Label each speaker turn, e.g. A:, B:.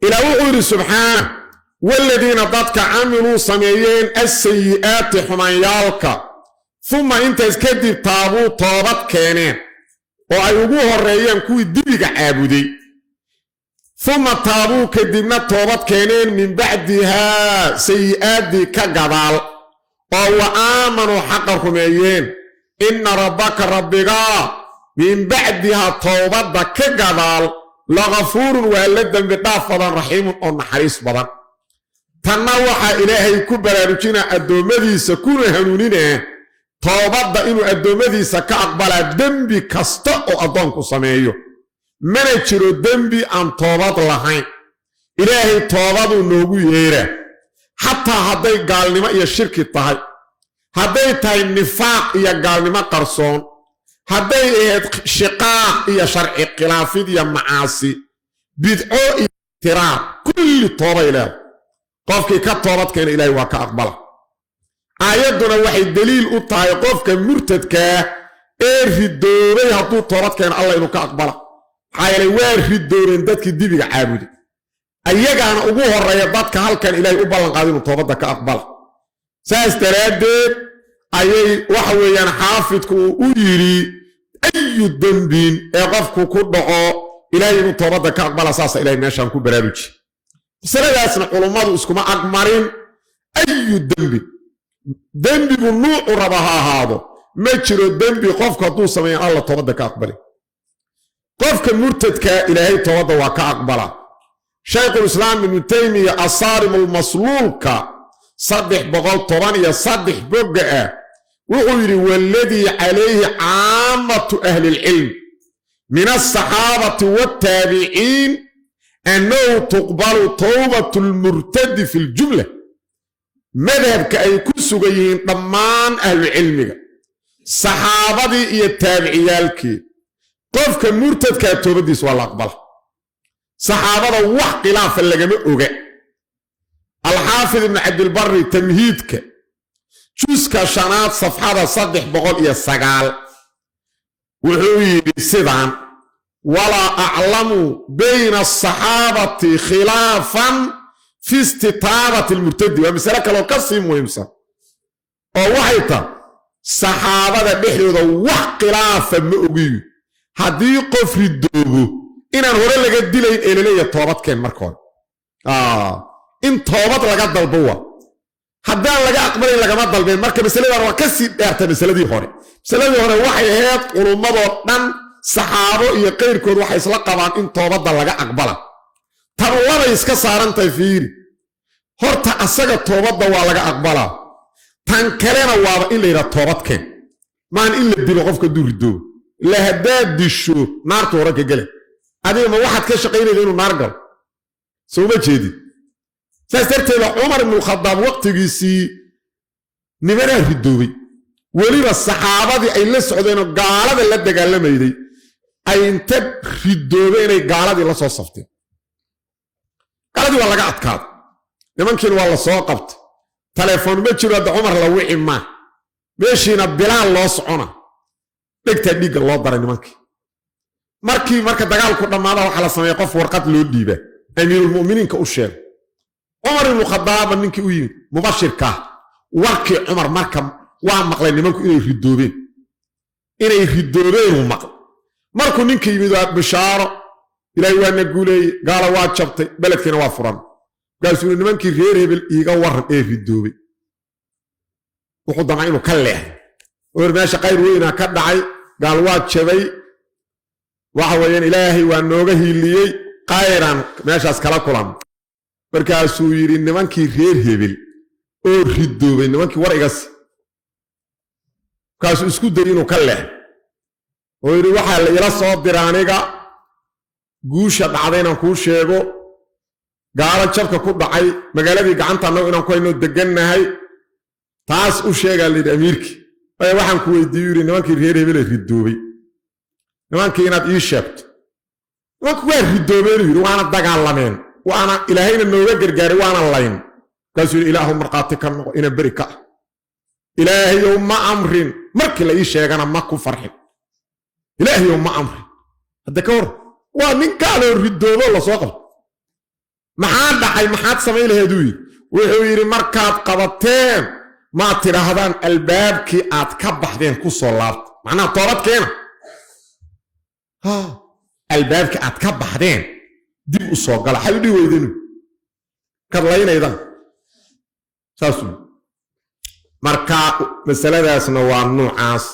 A: إلى وحور سبحانه والذين ضدك عملوا صميين السيئات حميالك ثم انت اسكدب طابو طابت كينين وأيوبوه الرئيان كوي دبك عابدي ثم طابو كدبنا طابت كينين من بعدها سيئات دي كقبال وهو آمنوا حقكم أيين إن ربك ربك من بعدها طابت كقبال لغفور وهلدا بطافة رحيم ونحريص بضان تنوحى إلهي كبرارجنا الدومدي سكون هنونين طابد إنو الدومدي سكا أقبلا دنبي كستاء أضانكو سميهيو من يتشرو دنبي أن طابد لحين إلهي طابد نوغو يهيره حتى هدي قال لما إيا الشرك الطهي هدي تاي النفاق إيا قال لما قرصون هدي إيا شقاق إيا شرع قلافيد إيا معاصي بدعو إيا تراب كل طابة إله قفك كطابت كان إلهي وكا أقبله آياتنا وحي دليل أطاعي قفك مرتدك في الدوري هطو طابت كان الله إنو كأقبله حيالي في الدورين دادك الدبي عابدي أيجا أنا أبوه الرياضات هل كان إلهي أبالن قادم طابتك كأقبله ساستردد أي وحويا حافظك ويري أي الدنبين يقفك كدعو إلهي إنو طابتك كأقبله ساسا إلهي ماشان كبراروج سنة علماء اسكما أقمارين أي دنبي بالنوع ربها هذا ما تشير الدنبي قفك دو سمين الله طبعا كأقبله قفك مرتدك إلهي طبعا وكأقبله شيخ الإسلام ابن تيمية الصارم المصلول صدح بغل طبعا صدح بقى وغير والذي عليه عامة أهل العلم من الصحابة والتابعين أنه تقبل توبة المرتد في الجملة مذهب كأي كسوغيين ضمان أهل العلم صحابة يتابعيالك قفك المرتد كالتوبة دي سوال أقبل صحابة وح خلاف اللي جميع الحافظ ابن عبد البر تمهيدك جوزك شنات صفحة صدح بغل إيا السقال وحوي بالسيدان ولا أعلم بين الصحابة خلافا في استطابة المرتد ومثلك لو قسم ويمسا ووحيطا صحابة بحيوضا وح خلافا مؤبي هدي قفر الدوبو إنا نهوري لغا ديلين إليلية طوابات كين مركون إن طوابات لغا دالبوا هدان لغا أقبلين لغا ما دالبين مركب مسألة وكسي دارتا مسألة دي هوري مسألة دي هوري وحي هيت ولمضو نان صحابه iyo qeyrkood waxay isla qabaan in toobada laga aqbala tan wada iska saarantay fiir horta asaga toobada waa laga aqbala tan kalena waa in la yiraahdo toobadkeen maan in la dilo qofka durido la hadaad disho naarta hore ka gal adiga ma waxaad ka shaqeynaysaa inuu naar gal soo ma jeedid saastarteed Umar ibn Khattab waqtigiisii nimana ridoobay waliba saxaabadii ay la socdeen gaalada la dagaalamayay ay inta ridoobeen ay gaaladii la soo saftay gaaladii waa laga adkaad nimankii waa la soo qabtay telefoon ma jiro da Umar la wixii ma meeshina bilaal loo socona dhigta dhiga loo daray nimankii marka dagaalku dhamaado waxa la sameeyay qof warqad loo dhiibay amiirul muuminiinka u sheeg Umar ibn Khattab ninkii u yimid mubashirka warkii Umar marka waa maqlay nimanku inay ridoobeen maql markuu ninkii yimid waa bishaaro ilaahay waa naguulay gaala waa jabtay beledkina waa furan gaasuu nimankii reer hebel iiga waran ee ridoobay wuxuu damay inuu ka leeyahay oo meesha qayr weyn ka dhacay gaal waa jabay waxa weeyaan ilaahay waa nooga hiiliyay qayran meeshaas kala kulan markaasuu yiri nimankii reer hebel oo ridoobay nimankii war igas kaas isku day inuu ka leeyahay oo yiri waxa la ila soo diraaniga guusha dhacdayna ku sheego gaala jabka ku dhacay magaaladii gacanta anoo inaan ku hayno degannahay taas u sheegaa leeyahay amiirki ay waxaan ku weydiiyay nimankii reer hebel ridoobay nimankii inaad ii sheegto nimankii waa ridoobeen yiri waana dagaalameen waana ilaahayna nooga gargaaray waana layn kaasuu ilaahu marqaati kan ina barika ilaahay ma amrin markii la ii sheegana ma ku farxin ilaahay ma amrin hada ka hor waa nin kaalo ridoobo la soo qabto maxaa dhacay maxaad samayn lahayduu wuxuu yidhi markaad qabateen maad tidhaahdaan albaabkii aad ka baxdeen ku soo laabta macnaha toobad keena albaabkii aad ka baxdeen dib u soo gala xay u dhihi weydinu kadlaynaydan saasuu marka masaladaasna waa nuucaas